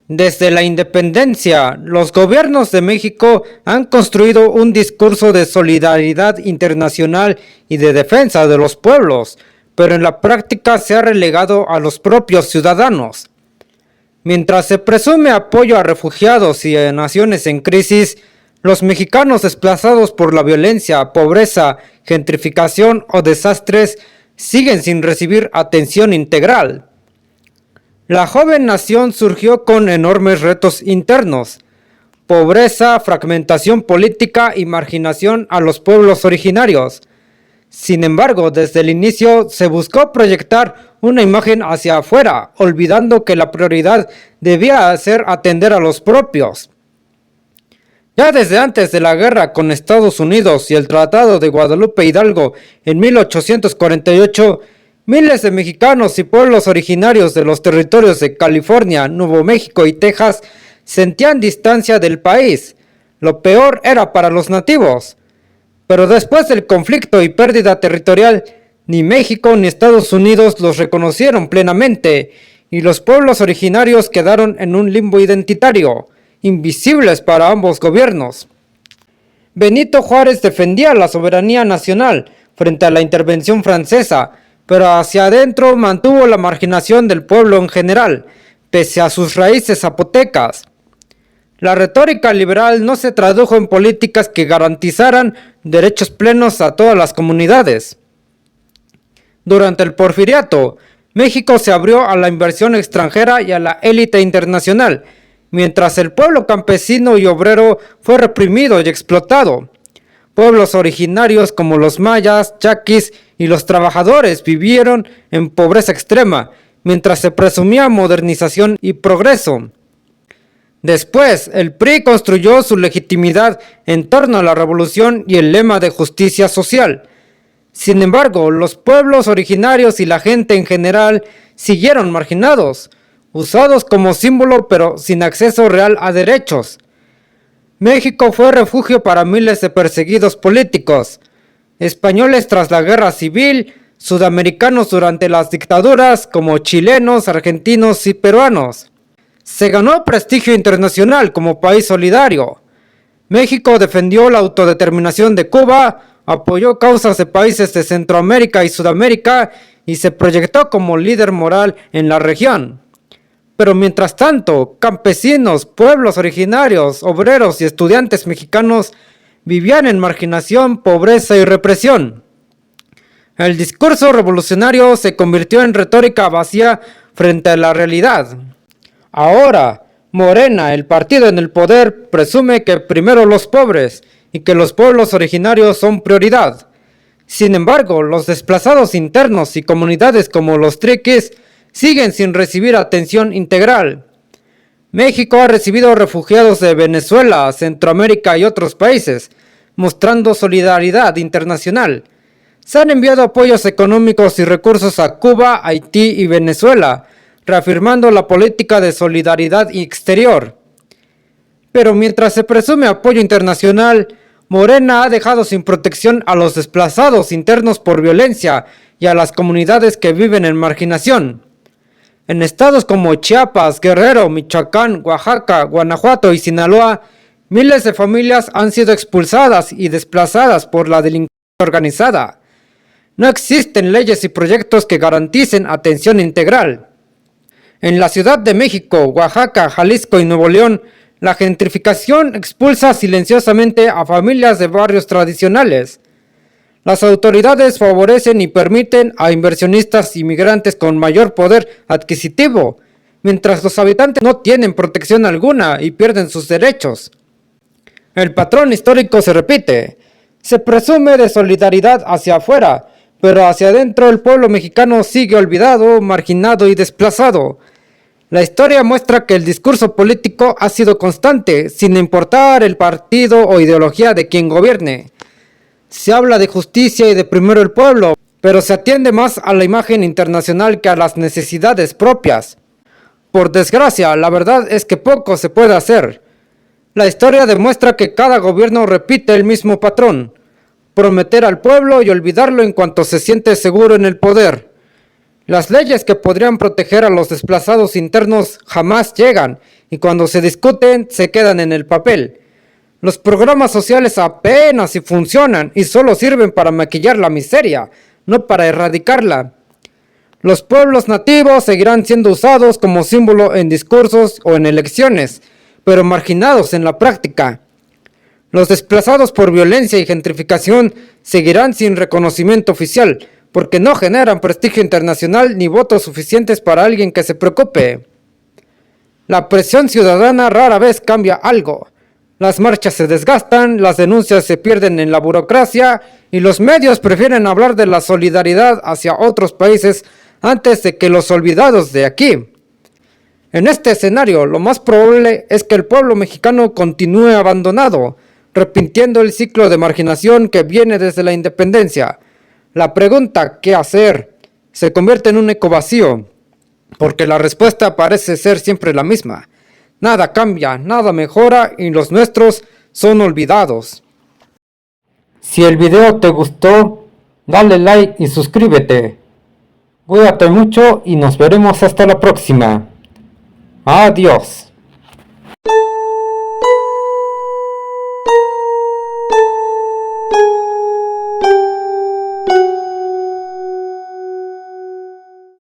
Desde la independencia, los gobiernos de México han construido un discurso de solidaridad internacional y de defensa de los pueblos, pero en la práctica se ha relegado a los propios ciudadanos. Mientras se presume apoyo a refugiados y a naciones en crisis, los mexicanos desplazados por la violencia, pobreza, gentrificación o desastres siguen sin recibir atención integral. La joven nación surgió con enormes retos internos: pobreza, fragmentación política y marginación a los pueblos originarios. Sin embargo, desde el inicio se buscó proyectar una imagen hacia afuera, olvidando que la prioridad debía ser atender a los propios. Ya desde antes de la guerra con Estados Unidos y el Tratado de Guadalupe Hidalgo en 1848, miles de mexicanos y pueblos originarios de los territorios de California, Nuevo México y Texas sentían distancia del país. Lo peor era para los nativos. Pero después del conflicto y pérdida territorial, ni México ni Estados Unidos los reconocieron plenamente, y los pueblos originarios quedaron en un limbo identitario, invisibles para ambos gobiernos. Benito Juárez defendía la soberanía nacional frente a la intervención francesa, pero hacia adentro mantuvo la marginación del pueblo en general, pese a sus raíces zapotecas. La retórica liberal no se tradujo en políticas que garantizaran derechos plenos a todas las comunidades. Durante el Porfiriato, México se abrió a la inversión extranjera y a la élite internacional, mientras el pueblo campesino y obrero fue reprimido y explotado. Pueblos originarios como los mayas, yaquis y los trabajadores vivieron en pobreza extrema, mientras se presumía modernización y progreso. Después, el PRI construyó su legitimidad en torno a la revolución y el lema de justicia social. Sin embargo, los pueblos originarios y la gente en general siguieron marginados, usados como símbolo pero sin acceso real a derechos. México fue refugio para miles de perseguidos políticos, españoles tras la guerra civil, sudamericanos durante las dictaduras como chilenos, argentinos y peruanos. Se ganó prestigio internacional como país solidario. México defendió la autodeterminación de Cuba, apoyó causas de países de Centroamérica y Sudamérica y se proyectó como líder moral en la región. Pero mientras tanto, campesinos, pueblos originarios, obreros y estudiantes mexicanos vivían en marginación, pobreza y represión. El discurso revolucionario se convirtió en retórica vacía frente a la realidad. Ahora, Morena, el partido en el poder, presume que primero los pobres y que los pueblos originarios son prioridad. Sin embargo, los desplazados internos y comunidades como los triquis siguen sin recibir atención integral. México ha recibido refugiados de Venezuela, Centroamérica y otros países, mostrando solidaridad internacional. Se han enviado apoyos económicos y recursos a Cuba, Haití y Venezuela, reafirmando la política de solidaridad exterior. Pero mientras se presume apoyo internacional, Morena ha dejado sin protección a los desplazados internos por violencia y a las comunidades que viven en marginación. En estados como Chiapas, Guerrero, Michoacán, Oaxaca, Guanajuato y Sinaloa, miles de familias han sido expulsadas y desplazadas por la delincuencia organizada. No existen leyes y proyectos que garanticen atención integral. En la Ciudad de México, Oaxaca, Jalisco y Nuevo León, la gentrificación expulsa silenciosamente a familias de barrios tradicionales. Las autoridades favorecen y permiten a inversionistas inmigrantes con mayor poder adquisitivo, mientras los habitantes no tienen protección alguna y pierden sus derechos. El patrón histórico se repite. Se presume de solidaridad hacia afuera, pero hacia adentro el pueblo mexicano sigue olvidado, marginado y desplazado. La historia muestra que el discurso político ha sido constante, sin importar el partido o ideología de quien gobierne. Se habla de justicia y de primero el pueblo, pero se atiende más a la imagen internacional que a las necesidades propias. Por desgracia, la verdad es que poco se puede hacer. La historia demuestra que cada gobierno repite el mismo patrón: prometer al pueblo y olvidarlo en cuanto se siente seguro en el poder. Las leyes que podrían proteger a los desplazados internos jamás llegan y cuando se discuten se quedan en el papel. Los programas sociales apenas si funcionan y solo sirven para maquillar la miseria, no para erradicarla. Los pueblos nativos seguirán siendo usados como símbolo en discursos o en elecciones, pero marginados en la práctica. Los desplazados por violencia y gentrificación seguirán sin reconocimiento oficial, porque no generan prestigio internacional ni votos suficientes para alguien que se preocupe. La presión ciudadana rara vez cambia algo. Las marchas se desgastan, las denuncias se pierden en la burocracia y los medios prefieren hablar de la solidaridad hacia otros países antes de que los olvidados de aquí. En este escenario, lo más probable es que el pueblo mexicano continúe abandonado, repitiendo el ciclo de marginación que viene desde la independencia. La pregunta ¿qué hacer? Se convierte en un eco vacío, porque la respuesta parece ser siempre la misma. Nada cambia, nada mejora y los nuestros son olvidados. Si el video te gustó, dale like y suscríbete. Cuídate mucho y nos veremos hasta la próxima. Adiós.